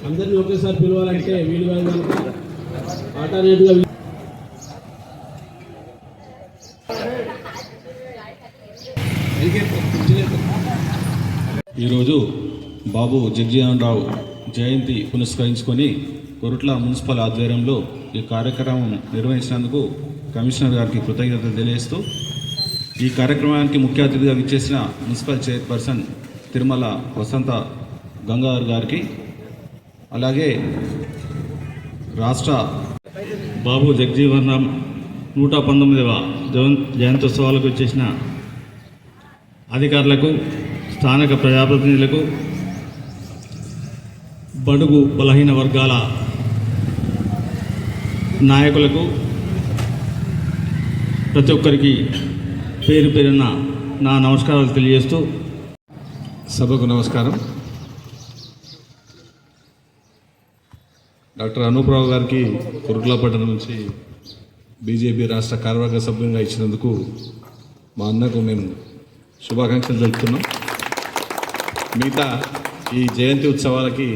అందరినీ ఒకేసారి పిలవాలంటే వీలు కాదు కనుక ఆల్టర్నేట్గా ఈరోజు బాబు జగజీవన్ రావు జయంతి పురస్కరించుకొని కొరుట్ల మున్సిపల్ ఆధ్వర్యంలో ఈ కార్యక్రమం నిర్వహించినందుకు కమిషనర్ గారికి కృతజ్ఞతలు తెలియజేస్తూ ఈ కార్యక్రమానికి ముఖ్య అతిథిగా విచ్చేసిన మున్సిపల్ చైర్పర్సన్ తిరుమల వసంత గంగాధర్ గారికి, అలాగే రాష్ట్ర బాబు జగజీవన్ రామ్ 119వ జయంత్యోత్సవాలకు వచ్చేసిన అధికారులకు, స్థానిక ప్రజాప్రతినిధులకు, బడుగు బలహీన వర్గాల నాయకులకు, ప్రతి ఒక్కరికి పేరు పేరున నా నమస్కారాలు తెలియజేస్తూ సభకు నమస్కారం. డాక్టర్ అనూప్రావు గారికి కురుకులపట్నం నుంచి బీజేపీ రాష్ట్ర కార్యవర్గ సభ్యునిగా ఇచ్చినందుకు మా అన్నకు మేము శుభాకాంక్షలు తెలుపుతున్నాం. మిగతా ఈ జయంతి ఉత్సవాలకి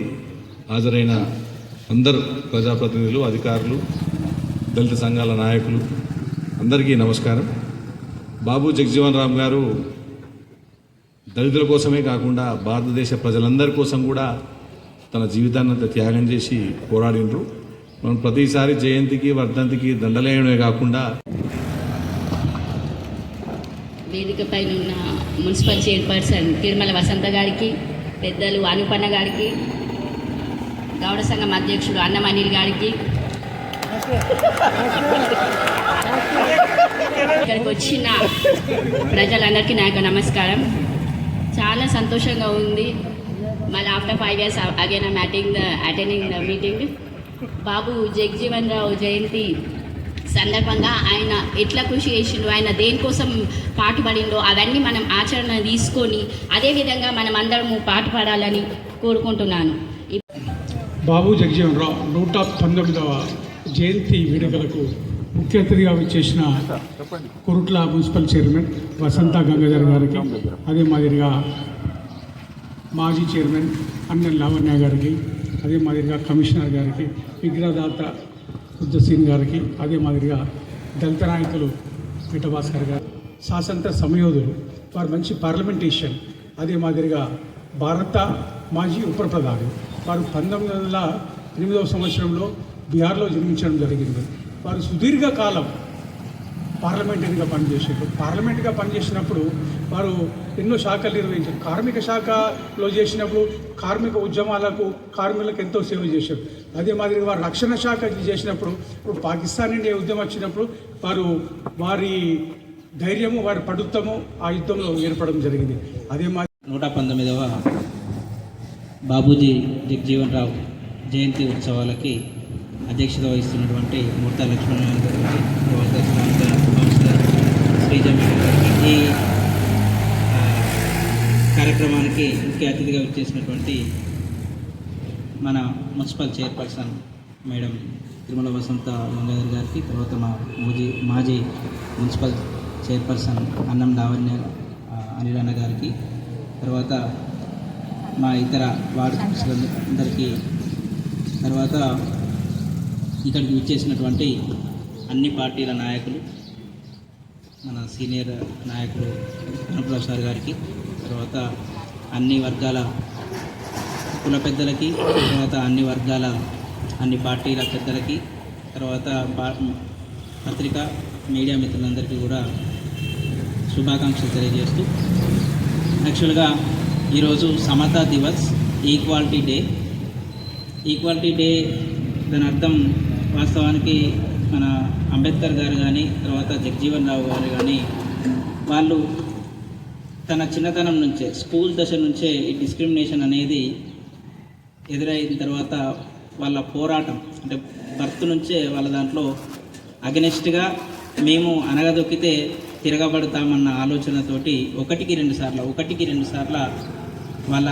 హాజరైన అందరు ప్రజాప్రతినిధులు, అధికారులు, దళిత సంఘాల నాయకులు అందరికీ నమస్కారం. బాబు జగజీవన్ రామ్ గారు దళితుల కోసమే కాకుండా భారతదేశ ప్రజలందరి కోసం కూడా తన జీవితాన్ని అంతా త్యాగం చేసి పోరాడినరు. మనం ప్రతిసారి జయంతికి, వర్ధంతికి దండలేయడమే కాకుండా వేదికపై ఉన్న మున్సిపల్ చైర్పర్సన్ తిరుమల వసంత గారికి, పెద్దలు అనుపన్న గారికి, గౌడ సంఘం అధ్యక్షుడు అన్నం అనిల్ గారికి, ఇక్కడికి వచ్చిన ప్రజలందరికీ నా యొక్క నమస్కారం. చాలా సంతోషంగా ఉంది. మళ్ళీ after 5 years again I'm attending the meeting. Babu Jagjivan Rao జయంతి సందర్భంగా ఆయన ఎట్లా కృషి చేసిండో, ఆయన దేనికోసం పాటుపడిండో అవన్నీ మనం ఆచరణ తీసుకొని అదేవిధంగా మనం అందరము పాటుపడాలని కోరుకుంటున్నాను. బాబు జగజీవన్ రావు 119వ జయంతి వేడుకలకు ముఖ్య అతిథిగా వచ్చేసిన కొరుట్ల మున్సిపల్ చైర్మన్ వసంత గంగాధర్ గారికి, అదే మాదిరిగా మాజీ చైర్మన్ అన్నం లావణ్య గారికి, అదే మాదిరిగా కమిషనర్ గారికి, విగ్రహదాత బుద్ధసీన్ గారికి, అదే మాదిరిగా దళిత నాయకులు పీఠభాస్కర్ గారు, స్వాతంత్ర సమయోధులు, వారు మంచి పార్లమెంటేషన్, అదే మాదిరిగా భారత మాజీ ఉప ప్రధాని, వారు 1908వ సంవత్సరంలో బీహార్లో జన్మించడం జరిగింది. వారు సుదీర్ఘకాలం పార్లమెంటరీగా పనిచేసారు. పార్లమెంట్గా పనిచేసినప్పుడు వారు ఎన్నో శాఖలు నిర్వహించారు. కార్మిక శాఖలో చేసినప్పుడు కార్మిక ఉద్యమాలకు, కార్మికులకు ఎంతో సేవ చేశారు. అదే మాదిరిగా వారు రక్షణ శాఖ చేసినప్పుడు, ఇప్పుడు పాకిస్తాన్ ఇండియా యుద్ధం వచ్చినప్పుడు వారు వారి ధైర్యము, వారి పడుత్వము ఆ యుద్ధంలో ఏర్పడడం జరిగింది. అదే మాదిరి 119వ బాబూజీ జగజీవన్ రావు జయంతి ఉత్సవాలకి అధ్యక్షత వహిస్తున్నటువంటి మూర్త లక్ష్మణ్ గారికి, శ్రీజమ్ గారికి, ఈ కార్యక్రమానికి ముఖ్య అతిథిగా వచ్చేసినటువంటి మన మున్సిపల్ చైర్పర్సన్ మేడం తిరుమల వసంత గంగాధర్ గారికి, తర్వాత మా మాజీ మున్సిపల్ చైర్పర్సన్ అన్నం లావణ్య అనిల్ అన్న గారికి, తర్వాత మా ఇతర వార్డు సభ్యులందరికీ, తర్వాత ఇక్కడికి విచ్చేసినటువంటి అన్ని పార్టీల నాయకులు, మన సీనియర్ నాయకులు అనుప్రసాద్ సార్ గారికి, తర్వాత అన్ని వర్గాల కుల పెద్దలకి, తర్వాత అన్ని వర్గాల అన్ని పార్టీల పెద్దలకి, తర్వాత పత్రికా మీడియా మిత్రులందరికీ కూడా శుభాకాంక్షలు తెలియజేస్తూ, యాక్చువల్గా ఈరోజు సమతా దివస్, ఈక్వాలిటీ డే. ఈక్వాలిటీ డే దాని అర్థం వాస్తవానికి మన అంబేద్కర్ గారు కానీ తర్వాత జగజీవన్ రావు గారు కానీ వాళ్ళు తన చిన్నతనం నుంచే స్కూల్ దశ నుంచే ఈ డిస్క్రిమినేషన్ అనేది ఎదురైన తర్వాత వాళ్ళ పోరాటం అంటే బర్త్ నుంచే వాళ్ళ దాంట్లో అగెనెస్ట్గా మేము అనగదొక్కితే తిరగబడతామన్న ఆలోచనతోటి ఒకటికి రెండు సార్లు వాళ్ళ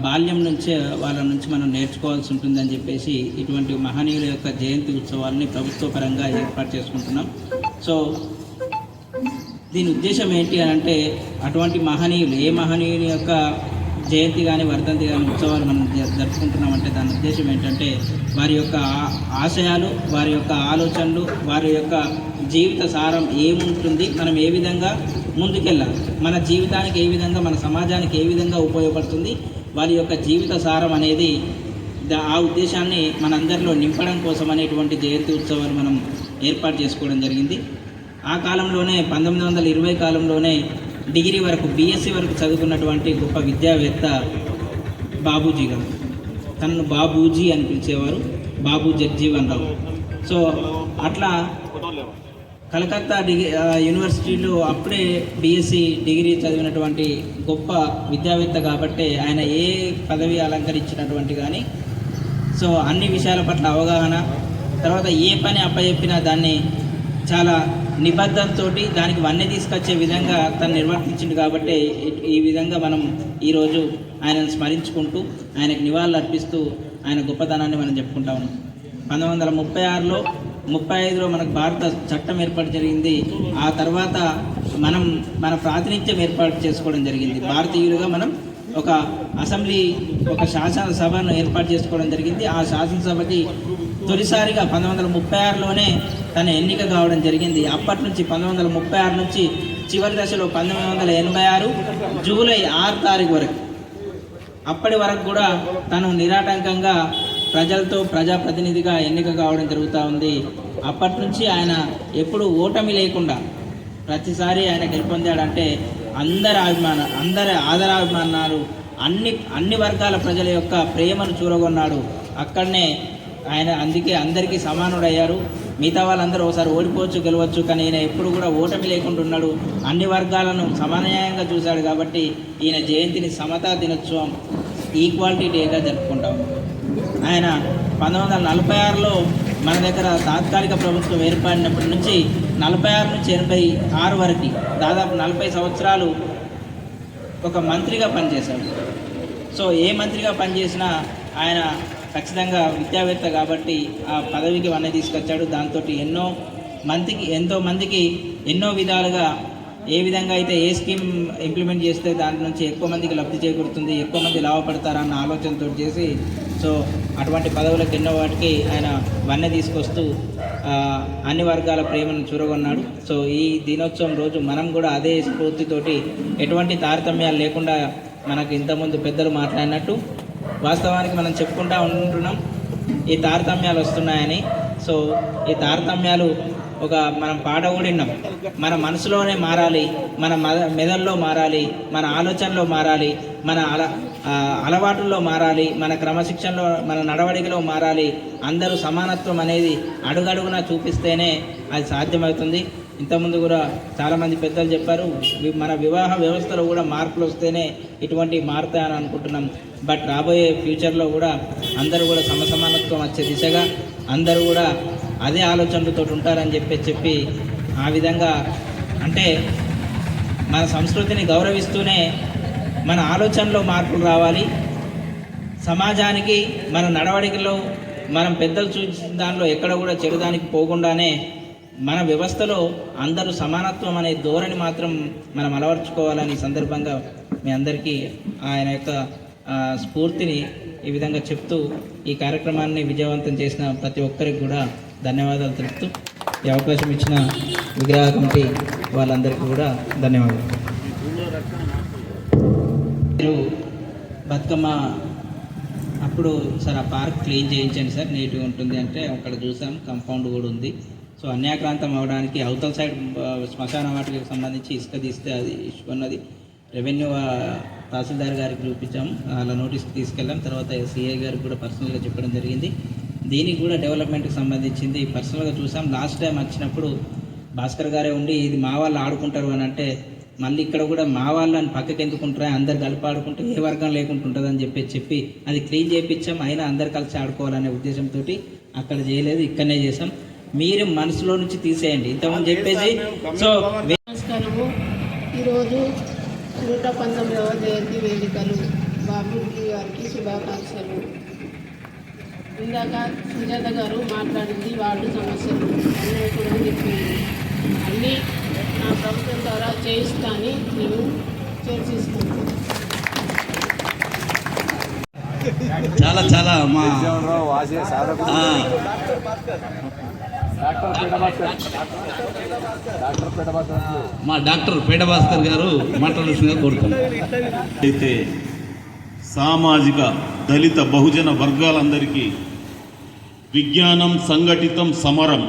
బాల్యం నుంచే వాళ్ళ నుంచి మనం నేర్చుకోవాల్సి ఉంటుందని చెప్పేసి ఇటువంటి మహనీయుల యొక్క జయంతి ఉత్సవాలని ప్రభుత్వ పరంగా ఏర్పాటు చేసుకుంటున్నాం. సో దీని ఉద్దేశం ఏంటి అని అంటే అటువంటి మహనీయులు ఏ మహనీయుని యొక్క జయంతి కానీ వర్ధంతి కానీ ఉత్సవాలు మనం జరుపుకుంటున్నామంటే దాని ఉద్దేశం ఏంటంటే వారి యొక్క ఆశయాలు, వారి యొక్క ఆలోచనలు, వారి యొక్క జీవిత సారం ఏముంటుంది, మనం ఏ విధంగా ముందుకెళ్ళాలి, మన జీవితానికి ఏ విధంగా, మన సమాజానికి ఏ విధంగా ఉపయోగపడుతుంది, వారి యొక్క జీవిత సారం అనేది ఆ ఉద్దేశాన్ని మనందరిలో నింపడం కోసం అనేటువంటి జయంతి ఉత్సవాలు మనం ఏర్పాటు చేసుకోవడం జరిగింది. ఆ కాలంలోనే 1920 కాలంలోనే డిగ్రీ వరకు బీఎస్సీ వరకు చదువుకున్నటువంటి గొప్ప విద్యావేత్త బాబూజీ గారు, తనను బాబూజీ అని పిలిచేవారు, బాబు జగజీవన్ రావు. సో అట్లా కలకత్తా యూనివర్సిటీలో అప్పుడే బీఎస్సీ డిగ్రీ చదివినటువంటి గొప్ప విద్యావేత్త కాబట్టి ఆయన ఏ పదవి అలంకరించినటువంటి కానీ సో అన్ని విషయాల పట్ల అవగాహన, తర్వాత ఏ పని అప్పచెప్పినా దాన్ని చాలా నిబద్ధంతో దానికి వన్నె తీసుకొచ్చే విధంగా తను నిర్వర్తించింది కాబట్టి ఈ విధంగా మనం ఈరోజు ఆయనను స్మరించుకుంటూ ఆయనకు నివాళులు అర్పిస్తూ ఆయన గొప్పతనాన్ని మనం చెప్పుకుంటా ఉన్నాం. 1936లో 35లో మనకు భారత చట్టం ఏర్పాటు జరిగింది. ఆ తర్వాత మన ప్రాతినిధ్యం ఏర్పాటు చేసుకోవడం జరిగింది. భారతీయులుగా మనం ఒక అసెంబ్లీ, ఒక శాసనసభను ఏర్పాటు చేసుకోవడం జరిగింది. ఆ శాసనసభకి తొలిసారిగా 1936లోనే తన ఎన్నిక కావడం జరిగింది. అప్పటి నుంచి 1936 నుంచి చివరి దశలో 1986 జూలై 6 తారీఖు వరకు, అప్పటి వరకు కూడా తను నిరాటంకంగా ప్రజలతో ప్రజాప్రతినిధిగా ఎన్నిక కావడం జరుగుతూ ఉంది. అప్పటి నుంచి ఆయన ఎప్పుడు ఓటమి లేకుండా ప్రతిసారి ఆయన గెలుపొందాడంటే అందరి ఆదరాభిమానాలు, అన్ని వర్గాల ప్రజల యొక్క ప్రేమను చూరగొన్నాడు. అక్కడనే ఆయన అందుకే అందరికీ సమానుడయ్యారు. మిగతా వాళ్ళందరూ ఒకసారి ఓడిపోవచ్చు, గెలవచ్చు, కానీ ఈయన ఎప్పుడు కూడా ఓటమి లేకుండా ఉన్నాడు. అన్ని వర్గాలను సమానంగా చూశాడు కాబట్టి ఈయన జయంతిని సమతా దినోత్సవం, ఈక్వాలిటీ డేగా జరుపుకుంటాం. ఆయన 1946లో మన దగ్గర తాత్కాలిక ప్రభుత్వం ఏర్పడినప్పటి నుంచి 46 నుంచి 86 వరకు దాదాపు 40 సంవత్సరాలు ఒక మంత్రిగా పనిచేశాడు. సో ఏ మంత్రిగా పనిచేసినా ఆయన ఖచ్చితంగా విద్యావేత్త కాబట్టి ఆ పదవికి వన్నె తీసుకొచ్చాడు. దాంతో ఎంతో మందికి ఎన్నో విధాలుగా ఏ విధంగా అయితే ఏ స్కీమ్ ఇంప్లిమెంట్ చేస్తే దాని నుంచి ఎక్కువ మందికి లబ్ధి చేకూరుతుంది, ఎక్కువ మంది లాభపడతారన్న ఆలోచనతో చేసి సో అటువంటి పదవులకు ఎన్నో వాటికి ఆయన వన్నె తీసుకొస్తూ అన్ని వర్గాల ప్రేమను చూరగొన్నాడు. సో ఈ దినోత్సవం రోజు మనం కూడా అదే స్ఫూర్తితోటి ఎటువంటి తారతమ్యాలు లేకుండా మనకు ఇంతకుముందు పెద్దలు మాట్లాడినట్టు వాస్తవానికి మనం చెప్పుకుంటూ ఉంటున్నాం ఈ తారతమ్యాలు వస్తున్నాయని. సో ఈ తారతమ్యాలు మనం పాట కూడా విన్నాం, మన మనసులోనే మారాలి, మన మెదడులో మారాలి, మన ఆలోచనలో మారాలి, మన అలవాటుల్లో మారాలి, మన క్రమశిక్షణలో, మన నడవడికలో మారాలి. అందరూ సమానత్వం అనేది అడుగడుగునా చూపిస్తేనే అది సాధ్యమవుతుంది. ఇంతకుముందు కూడా చాలామంది పెద్దలు చెప్పారు, మన వివాహ వ్యవస్థలో కూడా మార్పులు వస్తేనే ఇటువంటి మారుతాయని అనుకుంటున్నాం. బట్ రాబోయే ఫ్యూచర్లో కూడా అందరూ కూడా సమసమానత్వం వచ్చే దిశగా అందరూ కూడా అదే ఆలోచనలతో ఉంటారని చెప్పి ఆ విధంగా అంటే మన సంస్కృతిని గౌరవిస్తూనే మన ఆలోచనలో మార్పులు రావాలి. సమాజానికి మన నడవడికలో మనం పెద్దలు చూసిన దానిలో ఎక్కడ కూడా చెడుదానికి పోకుండానే మన వ్యవస్థలో అందరూ సమానత్వం అనే ధోరణి మాత్రం మనం అలవర్చుకోవాలని సందర్భంగా మీ అందరికీ ఆయన యొక్క స్ఫూర్తిని ఈ విధంగా చెప్తూ ఈ కార్యక్రమాన్ని విజయవంతం చేసిన ప్రతి ఒక్కరికి కూడా ధన్యవాదాలు తెలుపుతూ ఈ అవకాశం ఇచ్చిన విగ్రహ కమిటీ వాళ్ళందరికీ కూడా ధన్యవాదాలు. మీరు బతుకమ్మ అప్పుడు సార్ ఆ పార్క్ క్లీన్ చేయించండి సార్, నీట్గా ఉంటుంది అంటే అక్కడ చూసాం, కాంపౌండ్ కూడా ఉంది. సో అన్యాక్రాంతం అవడానికి అవతల సైడ్ శ్మశాన వాటికి సంబంధించి ఇసుక తీస్తే అది ఇష్యూ ఉన్నది. రెవెన్యూ తహసీల్దార్ గారికి చూపించాము, అలా నోటీస్ తీసుకెళ్ళాం. తర్వాత సిఐ గారికి కూడా పర్సనల్గా చెప్పడం జరిగింది. దీనికి కూడా డెవలప్మెంట్కి సంబంధించింది పర్సనల్గా చూసాం. లాస్ట్ టైం వచ్చినప్పుడు భాస్కర్ గారే ఉండి ఇది మా వాళ్ళు ఆడుకుంటారు అని అంటే, మళ్ళీ ఇక్కడ కూడా మా వాళ్ళని పక్కకి ఎందుకుంటారా, అందరు కలిపి ఆడుకుంటే ఏ వర్గం లేకుండా ఉంటుందని చెప్పి అది క్లీన్ చేయించాం. అయినా అందరు కలిసి ఆడుకోవాలనే ఉద్దేశంతో అక్కడ చేయలేదు, ఇక్కడనే చేసాం. మీరు మనసులో నుంచి తీసేయండి ఇంతకుముందు చెప్పేసి. సో నమస్కారము. ఈరోజు 119వ జయంతి వేడుకలు. బాబుజీ గారికి శుభాకాంక్షలు. ఇందాక సుజాత గారు మాట్లాడింది వార్డు సమస్యలు అన్నీ కూడా చెప్పింది. అన్నీ నా ప్రభుత్వం ద్వారా చేయిస్తానని నేను చర్చిస్తున్నాను. చాలా చాలా మా డాక్టర్ పేడ భాస్కర్ గారు మాట్లాడాల్సిందిగా కోరుతున్నాను. అయితే సామాజిక దళిత బహుజన వర్గాలందరికీ విజ్ఞానం సంఘటితం సమరం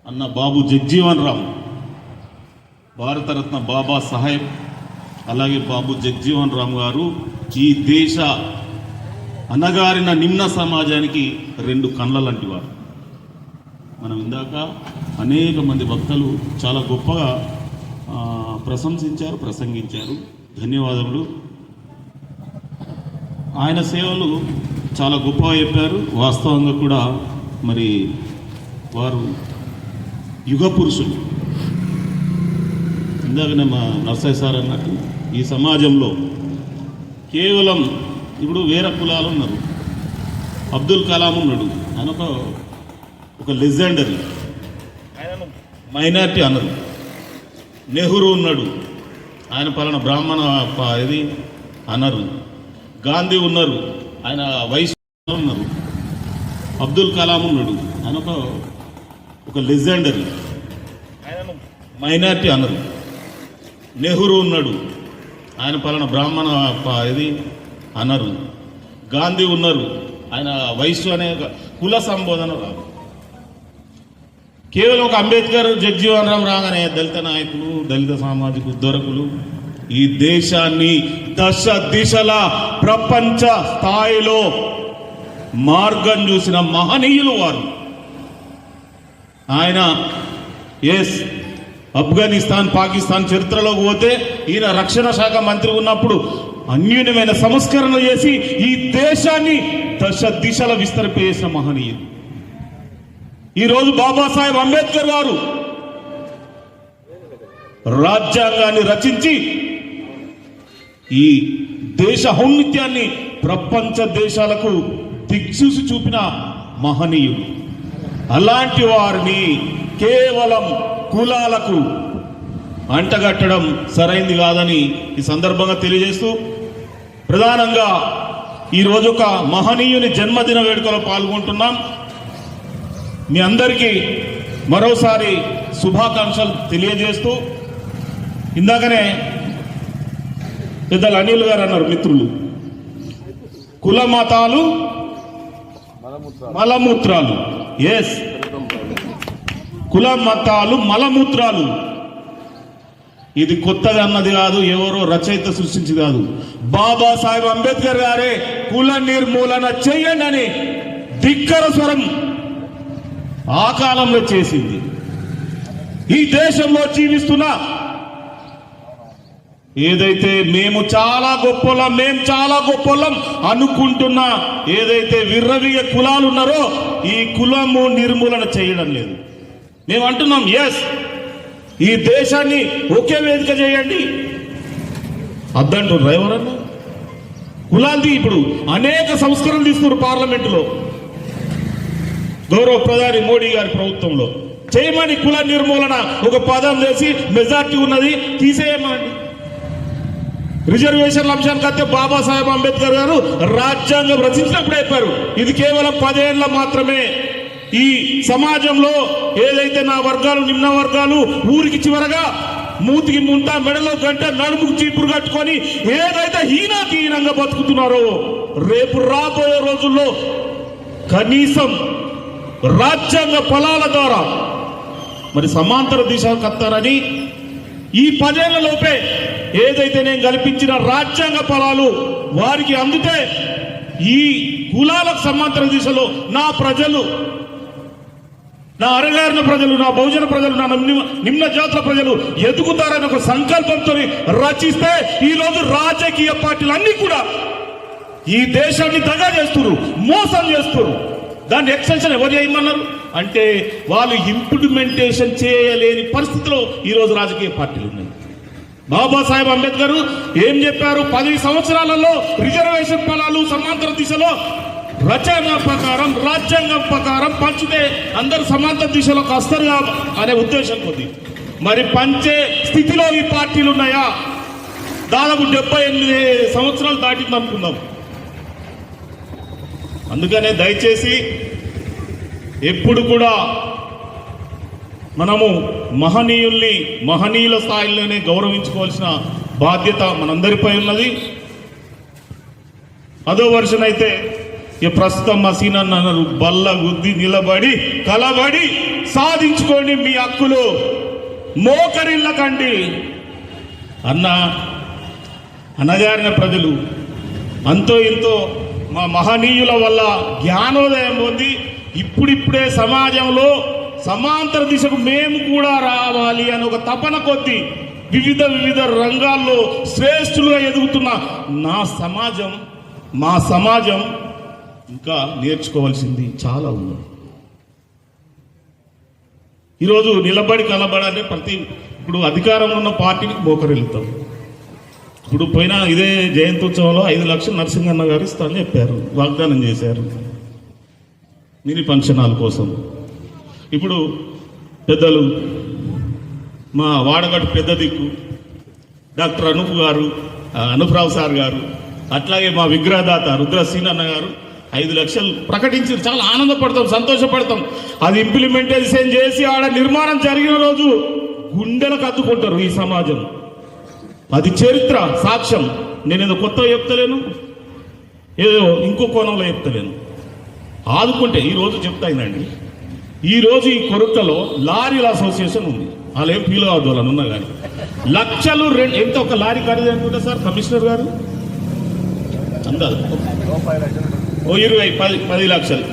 అన్న బాబు జగ్జీవన్ రామ్, భారతరత్న బాబా సాహెబ్, అలాగే బాబు జగ్జీవన్ రామ్ గారు ఈ దేశ అనగారిన నిమ్న సమాజానికి 2 కళ్ళ లాంటి వారు. మనం ఇందాక అనేక మంది వక్తలు చాలా గొప్పగా ప్రశంసించారు, ప్రసంగించారు. ధన్యవాదములు. ఆయన సేవలు చాలా గొప్పగా చెప్పారు. వాస్తవంగా కూడా మరి వారు యుగ పురుషులు. ఇందాకనే మా నర్సయ్య సార్ అన్నట్టు ఈ సమాజంలో కేవలం ఇప్పుడు వేరే కులాలు ఉన్నారు. అబ్దుల్ కలాం ఉన్నాడు, ఆయన ఒక లెజెండరీ, ఆయన మైనార్టీ అన్నారు. నెహ్రూ ఉన్నాడు, ఆయన పలానా బ్రాహ్మణ ఇది అన్నారు. గాంధీ ఉన్నారు, ఆయన వైశ్య ఉన్నారు. అబ్దుల్ కలాం ఉన్నాడు, ఆయన ఒక లెజెండరీ, ఆయన మైనార్టీ అన్నారు. నెహ్రూ ఉన్నాడు, ఆయన పలానా బ్రాహ్మణ ఇది అన్నారు. గాంధీ ఉన్నారు, ఆయన వైశ్య అనే కుల సంబోధన రాదు. కేవలం ఒక అంబేద్కర్, జగ్జీవన్ రామ్ రాగానే దళిత నాయకులు, దళిత సామాజిక ఉద్ధరకులు ఈ దేశాన్ని దశ దిశల ప్రపంచ స్థాయిలో మార్గం చూసిన మహనీయులు వారు. ఆయన ఆఫ్ఘనిస్తాన్, పాకిస్తాన్ చరిత్రలోకి పోతే ఈయన రక్షణ శాఖ మంత్రి ఉన్నప్పుడు అన్యూన్యమైన సంస్కరణ చేసి ఈ దేశాన్ని దశ దిశల విస్తరింపజేసిన మహనీయులు. ఈరోజు బాబాసాహెబ్ అంబేద్కర్ గారు రాజ్యాంగాన్ని రచించి ఈ దేశ ఔన్నత్యాన్ని ప్రపంచ దేశాలకు దిక్సూసి చూపిన మహనీయుడు. అలాంటి వారిని కేవలం కులాలకు అంటగట్టడం సరైంది కాదని ఈ సందర్భంగా తెలియజేస్తూ, ప్రధానంగా ఈరోజు ఒక మహనీయుని జన్మదిన వేడుకలో పాల్గొంటున్నాం. మీ అందరికీ మరోసారి శుభాకాంక్షలు తెలియజేస్తూ, ఇందాకనే పెద్దలు అనిల్ గారు అన్నారు, మిత్రులు, కుల మతాలు మలమూత్రాలు. కుల మతాలు మలమూత్రాలు. ఇది కొత్తగా అన్నది కాదు, ఎవరో రచయిత సృష్టించి కాదు. బాబాసాహెబ్ అంబేద్కర్ గారే కుల నిర్మూలన చెయ్యండి అని ధిక్కర స్వరం ఆ కాలంలో చేసింది. ఈ దేశంలో జీవిస్తున్న ఏదైతే మేము చాలా గొప్పలం అనుకుంటున్న ఏదైతే విర్రవీయ కులాలు ఉన్నారో ఈ కులము నిర్మూలన చేయడం లేదు. మేము అంటున్నాం, ఈ దేశాన్ని ఒకే వేదిక చేయండి అద్దంటున్నారు. ఎవరన్నా కులాలది ఇప్పుడు అనేక సంస్కరణలు తీస్తున్నారు పార్లమెంటులో, గౌరవ ప్రధాని మోడీ గారి ప్రభుత్వంలో. చేయమని కుల నిర్మూలన ఒక పదం చేసి మెజార్టీ ఉన్నది తీసేయమండి. రిజర్వేషన్ల అంశానికి వస్తే బాబాసాహెబ్ అంబేద్కర్ గారు రాజ్యాంగం రచించినప్పుడు చెప్పారు, ఇది కేవలం 10 ఏళ్ళ మాత్రమే. ఈ సమాజంలో ఏదైతే నా వర్గాలు, నిమ్న వర్గాలు ఊరికి చివరగా మూతికి ముంత, మెడలో గంట, నడుముకు చీపురు కట్టుకొని ఏదైతే హీనంగా బతుకుతున్నారో రేపు రాబోయే రోజుల్లో కనీసం రాజ్యాంగ ఫలాల ద్వారా మరి సమాంతర దిశ కత్తారని ఈ 10 ఏళ్ల లోపే ఏదైతే నేను కల్పించిన రాజ్యాంగ ఫలాలు వారికి అందుతే ఈ కులాలకు సమాంతర దిశలో నా ప్రజలు, నా అరగారిన ప్రజలు, నా బహుజన ప్రజలు, నా నిమ్న జాతుల ప్రజలు ఎదుగుతారని ఒక సంకల్పంతో రచిస్తే ఈరోజు రాజకీయ పార్టీలు అన్ని కూడా ఈ దేశాన్ని దగా చేస్తున్నారు, మోసం చేస్తున్నారు. దాన్ని ఎక్స్టెన్షన్ ఎవరు చేయమన్నారు అంటే వాళ్ళు ఇంప్లిమెంటేషన్ చేయలేని పరిస్థితిలో ఈరోజు రాజకీయ పార్టీలు ఉన్నాయి. బాబాసాహెబ్ అంబేద్కర్ ఏం చెప్పారు? 10 సంవత్సరాలలో రిజర్వేషన్ ఫలాలు సమాంతర దిశలో రచన ప్రకారం రాజ్యాంగం ప్రకారం పంచితే అందరు సమాంతర దిశలోకి వస్తారు అనే ఉద్దేశం కొద్ది. మరి పంచే స్థితిలో ఈ పార్టీలు ఉన్నాయా? దాదాపు 78 సంవత్సరాలు దాటింది అనుకుందాం. అందుకనే దయచేసి ఎప్పుడు కూడా మనము మహనీయుల్ని మహనీయుల స్థాయిలోనే గౌరవించుకోవాల్సిన బాధ్యత మనందరిపై ఉన్నది. అదో వర్షన్ అయితే ఈ ప్రస్తుతం మసీన్ అన్నారు, బల్ల గుద్ది నిలబడి కలబడి సాధించుకోండి మీ హక్కులు, మోకరిల్లకండి అన్నగారిన ప్రజలు అంతో ఇంతో మా మహనీయుల వల్ల జ్ఞానోదయం పొంది ఇప్పుడిప్పుడే సమాజంలో సమాంతర దిశకు మేము కూడా రావాలి అని ఒక తపన కొద్ది వివిధ రంగాల్లో శ్రేష్ఠులుగా ఎదుగుతున్న మా సమాజం ఇంకా నేర్చుకోవాల్సింది చాలా ఉంది. ఈరోజు నిలబడి కలబడాలంటే ఇప్పుడు అధికారంలో ఉన్న పార్టీకి మోకరిల్లుతాం. ఇప్పుడు పోయిన ఇదే జయంత్యుత్సవంలో 5 లక్షలు నరసింహన్న గారు ఇస్తానని చెప్పారు, వాగ్దానం చేశారు మినీ ఫంక్షన్ హాల్ కోసం. ఇప్పుడు పెద్దలు మా వాడగట్టు పెద్ద దిక్కు డాక్టర్ అనుప్రావు సార్ గారు, అట్లాగే మా విగ్రహదాత రుద్రసీనన్న గారు 5 లక్షలు ప్రకటించారు. చాలా ఆనందపడతాం, సంతోషపడతాం. అది ఇంప్లిమెంటేషన్ చేసి ఆడ నిర్మాణం జరిగిన రోజు గుండెలకు అద్దుకుంటారు ఈ సమాజం. అది చరిత్ర సాక్ష్యం. నేనేదో కొత్తగా చెప్తలేను, ఏదో ఇంకో కోణంలో చెప్తలేను. ఆదుకుంటే ఈరోజు చెప్తాయినండి. ఈరోజు ఈ కొరుట్లలో లారీల అసోసియేషన్ ఉంది. వాళ్ళు ఏం ఫీల్ కావద్దు వాళ్ళని ఉన్నా కానీ లక్షలు ఎంత ఒక లారీ ఖరీదు అనుకుంటా సార్ కమిషనర్ గారు? అందాలి 10 లక్షలు,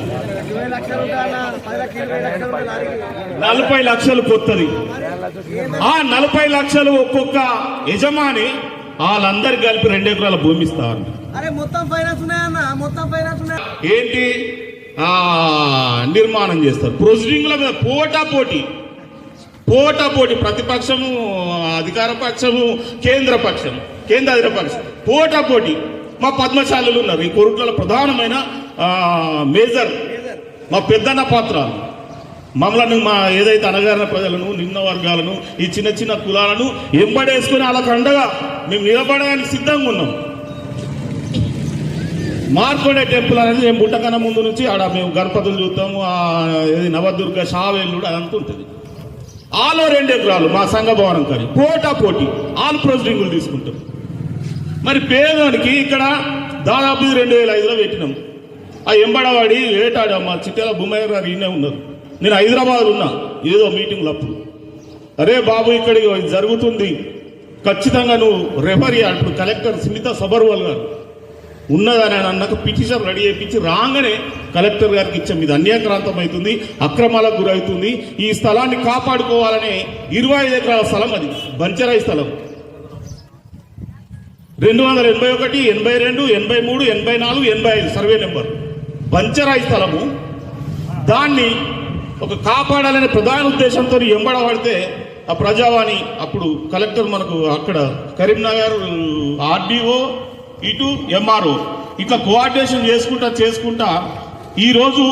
40 లక్షలు కొత్తది. ఆ 40 లక్షలు ఒక్కొక్క యజమాని వాళ్ళందరికి కలిపి 2 ఎకరాల భూమి ఇస్తారు. ఏంటి నిర్మాణం చేస్తారు. ప్రొసీడింగ్ల మీద పోటాపోటీ ప్రతిపక్షము, అధికార పక్షము, కేంద్ర అధికార పక్షం పోటాపోటీ. మా పద్మశాలులు ఉన్నారు ఈ కొరుట్లలో, ప్రధానమైన మేజర్ మా పెద్దన్న పాత్రలు. మమ్మల్ని మా ఏదైతే అనగారిన ప్రజలను, నిమ్న వర్గాలను, ఈ చిన్న కులాలను ఎంబడేసుకుని వాళ్ళకు అండగా మేము నిలబడడానికి సిద్ధంగా ఉన్నాం. మార్కొండే టెంపుల్ అనేది మేము బుట్టకన్నా ముందు నుంచి ఆడ మేము గణపతులు చూస్తాము, ఏది నవదుర్గ షావేల్లుడు అదంతా ఉంటుంది. ఆలో 2 ఎకరాలు మా సంఘ భవనం కానీ పోటీ ఆల్ ప్రొసీడింగులు తీసుకుంటాం. మరి పేదోనికి ఇక్కడ దాదాపు 2005లో పెట్టినాం. ఆ ఎంబడవాడి ఏటాడు మా చిట్యాల భూమయ్య గారు ఈయనే ఉన్నారు. నేను హైదరాబాద్ ఉన్నా ఏదో మీటింగ్లు అప్పుడు. అరే బాబు ఇక్కడికి జరుగుతుంది, ఖచ్చితంగా నువ్వు రెఫరీ అంటూ కలెక్టర్ సునీత సబర్వాల్ గారు ఉన్నదని ఆయన అన్నాక పిటిషన్ రెడీ చేయించి రాగానే కలెక్టర్ గారికి ఇచ్చాం. ఇది అన్యాక్రాంతం అవుతుంది, అక్రమాలకు గురవుతుంది, ఈ స్థలాన్ని కాపాడుకోవాలనే 25 ఎకరాల స్థలం. అది బంచరాయి స్థలం. 281, 82, 83, 84, 85 సర్వే నెంబర్ బంచరాయి స్థలము. దాన్ని ఒక కాపాడాలనే ప్రధాన ఉద్దేశంతో ఎంబడబడితే ఆ ప్రజావాణి అప్పుడు కలెక్టర్ మనకు అక్కడ కరీంనగర్ ఆర్డీఓ ఇటు ఎంఆర్ఓ ఇట్లా కోఆర్డినేషన్ చేసుకుంటా ఈరోజు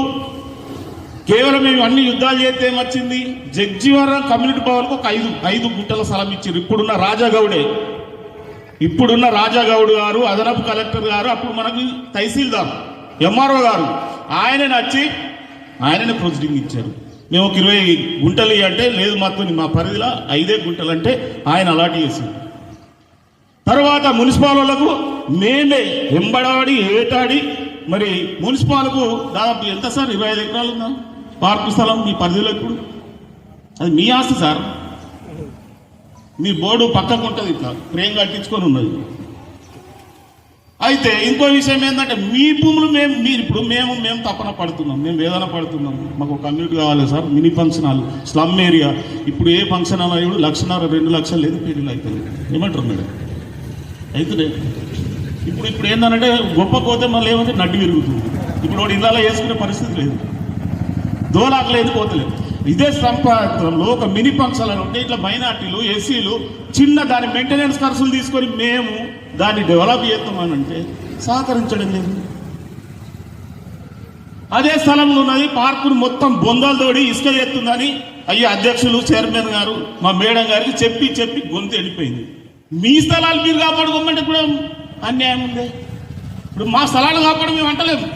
కేవలం మేము అన్ని యుద్ధాలు చేస్తే ఏమొచ్చింది? జగ్జీవరం కమ్యూనిటీ భవన్కు ఒక 5 గుంటల స్థలం ఇచ్చారు. ఇప్పుడున్న రాజాగౌడ్ గారు అదనపు కలెక్టర్ గారు, అప్పుడు మనకు తహసీల్దార్ ఎంఆర్ఓ గారు ఆయననే ప్రొసీడింగ్ ఇచ్చారు. మేము ఒక 20 గుంటలు అంటే లేదు మాతో మా పరిధిలో 5 గుంటలు అంటే ఆయన అలాట్ చేసింది. తర్వాత మున్సిపాలకు మేమే వెంబడాడి ఏటాడి మరి మున్సిపాల్కు దాదాపు ఎంత సార్ 25 ఎకరాలు ఉందా పార్కు స్థలం మీ పరిధిలో? ఇప్పుడు అది మీ ఆస్తి సార్, మీ బోర్డు పక్కకు ఉంటుంది, ఇట్లా ఫ్రేమ్ కట్టించుకొని ఉన్నది. అయితే ఇంకో విషయం ఏంటంటే మీ భూములు మేము తపన పడుతున్నాం, మేము వేదన పడుతున్నాం. మాకు కమ్యూనిటీ కావాలి sir, mini function hall, slum area. ఇప్పుడు ఏ ఫంక్షన్ హాల్ అయ్యాడు 1,500,000 2 లక్షలు లేదు, పెళ్ళిళ్ళు అవుతుంది. ఏమంటారు మేడం? అయితే ఇప్పుడు ఏంటంటే గొప్ప పోతే మళ్ళీ ఏమంటే నడ్డి విరుగుతుంది. ఇప్పుడు వాడు ఇళ్ళలో వేసుకునే పరిస్థితి లేదు, దోలాకలేదు, పోతలేదు. ఇదే సంపాదనలో ఒక మినీ ఫంక్షన్ హాల్ ఉంటే ఇట్లా మైనార్టీలు, ఎస్సీలు చిన్న దాని మెయింటెనెన్స్ ఖర్చులు తీసుకొని మేము దాన్ని డెవలప్ చేస్తామని అంటే సహకరించడం లేదు. అదే స్థలంలో ఉన్నది పార్కును మొత్తం బొందలు తోడి ఇసుక చేస్తుందని అయ్యే అధ్యక్షులు, చైర్మన్ గారు, మా మేడం గారికి చెప్పి గొంతు ఎండిపోయింది. మీ స్థలాలు మీరు కాపాడుకోమంటే కూడా అన్యాయం ఉంది. ఇప్పుడు మా స్థలాలు కాపాడు మేము అంటలేము.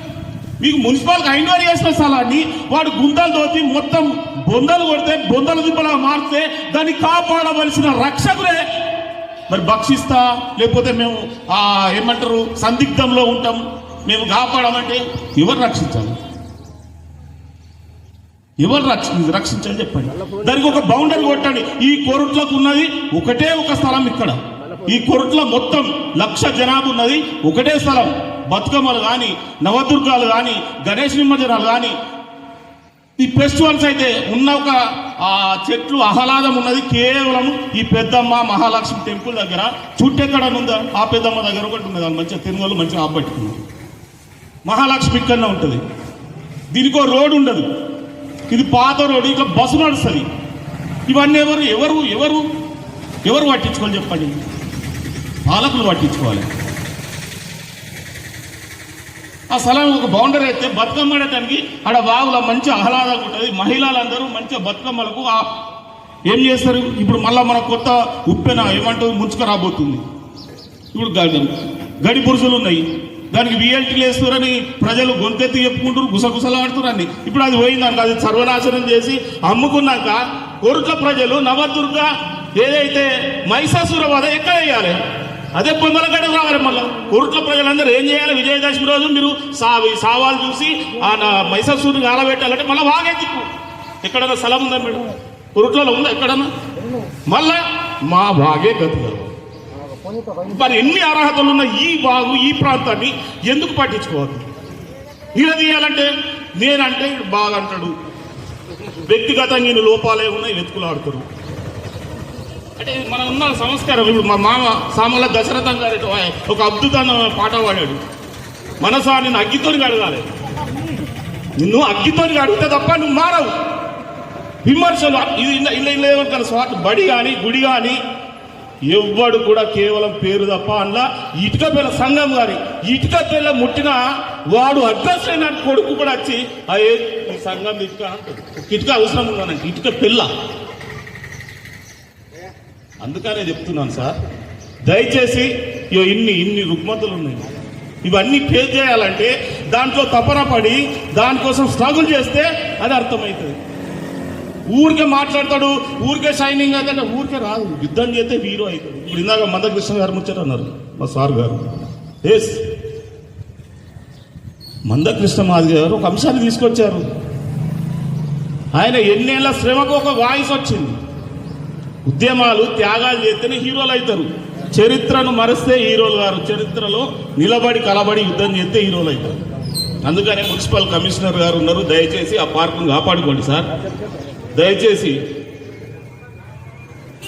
మీకు మున్సిపాల్కి ఐండోర్ చేసిన స్థలాన్ని వాడు గుంతలు తోటి మొత్తం బొందలు కొడితే, బొందల దిబ్బలా మారితే దాన్ని కాపాడవలసిన రక్షకులే మరి భక్షిస్తా, లేకపోతే మేము ఏమంటారు సందిగ్ధంలో ఉంటాం, మేము కాపాడమంటే ఎవరు రక్షించాలి? ఎవరు రక్షించాలి చెప్పండి. దానికి ఒక బౌండరీ కొట్టండి. ఈ కొరుట్లకు ఉన్నది ఒకటే ఒక స్థలం. ఇక్కడ ఈ కొరుట్ల మొత్తం 1,00,000 జనాభా ఉన్నది, ఒకటే స్థలం. బతుకమ్మలు కానీ, నవదుర్గాలు కానీ, గణేష్ నిమజ్జనాలు కానీ, ఈ ఫెస్టివల్స్ అయితే ఉన్న ఒక చెట్లు ఆహ్లాదం ఉన్నది కేవలం ఈ పెద్దమ్మ మహాలక్ష్మి టెంపుల్ దగ్గర. చుట్టెక్కడ ఉందా? ఆ పెద్దమ్మ దగ్గర ఒకటి ఉన్నది, అది మంచిగా తిరుమల మంచిగా ఆపట్టుకుంది. మహాలక్ష్మి ఇక్కడనే ఉంటుంది. దీనికో రోడ్డు ఉండదు, ఇది పాత రోడ్డు, ఇట్లా బస్సు నడుస్తుంది. ఇవన్నీ ఎవరు ఎవరు ఎవరు పట్టించుకోవాలి చెప్పండి? పాలకులు పట్టించుకోవాలి. ఆ స్థలం ఒక బౌండరీ అయితే బతుకమ్మ ఆడటానికి ఆడ వాగుల మంచి ఆహ్లాదంగా ఉంటుంది. మహిళలందరూ మంచిగా బతుకమ్మలకు ఏం చేస్తారు? ఇప్పుడు మళ్ళీ మన కొత్త ఉప్పెన ఏమంటారు ముంచుకు రాబోతుంది. ఇప్పుడు గడి పురుషులు ఉన్నాయి, దానికి విఎల్టీలు వేస్తారని ప్రజలు గొంతెత్తి చెప్పుకుంటారు, గుసగుసలు ఆడుతారని. ఇప్పుడు అది పోయిందాక అది సర్వనాశనం చేసి అమ్ముకున్నాక కొరుట్ల ప్రజలు నవదుర్గ ఏదైతే మహిషాసుర వధ ఎక్కడ వేయాలి? అదే పొందలగడ రావాలి. మళ్ళీ కొరుట్ల ప్రజలందరూ ఏం చేయాలి? విజయదశమి రోజు మీరు సావాలు చూసి ఆ మహిషాసురుని కాలబెట్టాలంటే మళ్ళీ వాగెత్తుకు ఎక్కడన్నా స్థలం ఉందా మేడం? కొరుట్లలో ఉందా ఎక్కడన్నా? మళ్ళా మా వాగే గతులు. మరి ఎన్ని అర్హతలు ఉన్న ఈ వాగు, ఈ ప్రాంతాన్ని ఎందుకు పట్టించుకోవద్దు? నిలదీయాలంటే నేనంటే బాగా అంటాడు, వ్యక్తిగతంగా ఈయన లోపాలే ఉన్నాయి, వెతుకులాడుతారు. అంటే మనం ఉన్న సంస్కారం. ఇప్పుడు మా మామ సామల దశరథం గారు ఒక అద్భుతమైన పాట పాడాడు. మనసా నిన్ను అగ్గితోని అడగాలి, నిన్ను అగ్గితోని అడిగితే తప్ప నువ్వు మారవు. విమర్శలు ఇలా ఏమంటారు? స్వార్థ బడి కానీ గుడి కానీ ఎవ్వడు కూడా కేవలం పేరు తప్ప. అందులో ఇటుక పిల్ల సంఘం గారి ఇటుక పిల్ల ముట్టిన వాడు అడ్రస్ అయిన కొడుకు కూడా వచ్చి అయ్యే ఈ సంఘం ఇటుక ఇటుక అవసరం ఉందనంటే ఇటుక పిల్ల. అందుకనే చెప్తున్నాను సార్, దయచేసి ఇన్ని రుగ్మతలు ఉన్నాయి, ఇవన్నీ ఫేస్ చేయాలంటే దాంట్లో తపన పడి దానికోసం స్ట్రగుల్ చేస్తే అది అర్థమవుతుంది. ఊరికే మాట్లాడతాడు, ఊరికే షైనింగ్ అయితే ఊరికే రాదు. యుద్ధం చేస్తే హీరో అవుతాడు. ఇప్పుడు ఇందాక మందకృష్ణ గారు ముచ్చారు అన్నారు మా సార్ గారు. ఎస్, మందకృష్ణ మాదిగ గారు ఒక అంశాన్ని తీసుకొచ్చారు. ఆయన ఎన్నేళ్ల శ్రమకు ఒక వాయిస్ వచ్చింది. ఉద్యమాలు త్యాగాలు చేస్తేనే హీరోలు అవుతారు. చరిత్రను మరిస్తే హీరోలు గారు, చరిత్రలో నిలబడి కలబడి యుద్ధం చేస్తే హీరోలు అవుతారు. అందుకనే మున్సిపల్ కమిషనర్ గారు ఉన్నారు, దయచేసి ఆ పార్కును కాపాడుకోండి సార్. దయచేసి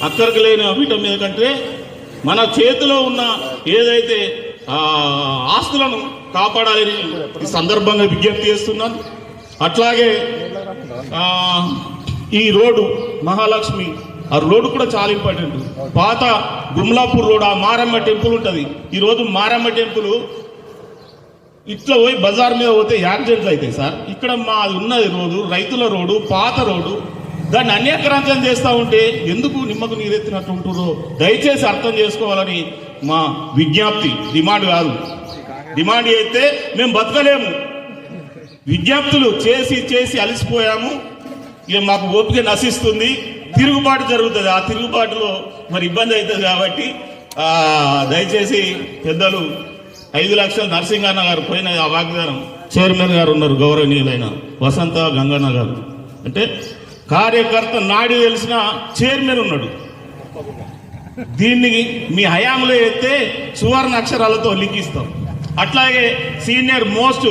అక్కడికి లేని అభిటం ఎందుకంటే మన చేతిలో ఉన్న ఏదైతే ఆస్తులను కాపాడాలని ఈ సందర్భంగా విజ్ఞప్తి చేస్తున్నాను. అట్లాగే ఈ రోడ్డు మహాలక్ష్మి, ఆ రోడ్డు కూడా చాలా ఇంపార్టెంట్. పాత గుమ్లాపూర్ రోడ్, ఆ మారమ్మ టెంపుల్ ఉంటుంది. ఈరోజు మారమ్మ టెంపుల్ ఇట్లా పోయి బజార్ మీద పోతే యాక్సిడెంట్లు అవుతాయి సార్. ఇక్కడ మా ఉన్నది రోడ్డు రైతుల రోడ్డు, పాత రోడ్డు, దాన్ని అన్యాక్రాంతం చేస్తూ ఉంటే ఎందుకు నిమ్మకు నీరెత్తినట్టు ఉంటుందో దయచేసి అర్థం చేసుకోవాలని మా విజ్ఞప్తి. డిమాండ్ కాదు, డిమాండ్ అయితే మేము బతకలేము. విజ్ఞప్తులు చేసి చేసి అలసిపోయాము. ఇక మాకు ఓపిక నశిస్తుంది, తిరుగుబాటు జరుగుతుంది. ఆ తిరుగుబాటులో మరి ఇబ్బంది అవుతుంది. కాబట్టి దయచేసి పెద్దలు 5 లక్షలు నరసింగన్న గారు పోయిన ఆ వాగ్దానం, చైర్మన్ గారు ఉన్నారు గౌరవనీయులైన వసంత గంగన్న గారు, అంటే కార్యకర్త నాడి తెలిసిన చైర్మన్ ఉన్నాడు. దీన్ని మీ హయాంలో ఎత్తే సువర్ణ అక్షరాలతో లిఖిస్తాం. అట్లాగే సీనియర్ మోస్ట్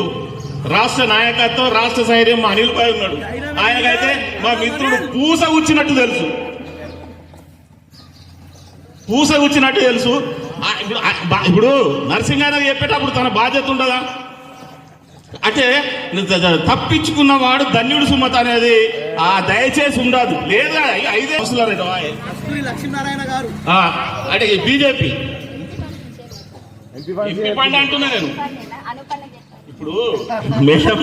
రాష్ట్ర నాయకత్వం, రాష్ట్ర స్థైర్యం మా అనిల్ భాయ్ ఉన్నాడు. ఆయనకైతే మా మిత్రుడు పూస గుచ్చినట్టు తెలుసు. ఇప్పుడు నరసింహారావు చెప్పేటప్పుడు తన బాధ్యత ఉండదా? అంటే తప్పించుకున్నవాడు ధన్యుడు సుమత అనేది ఆ దయచేసి ఉండదు. లేదా 5 లక్ష్మీనారాయణ గారు అంటే బీజేపీ ఎంపీ పండి అంటున్నా నేను. ఇప్పుడు మేడం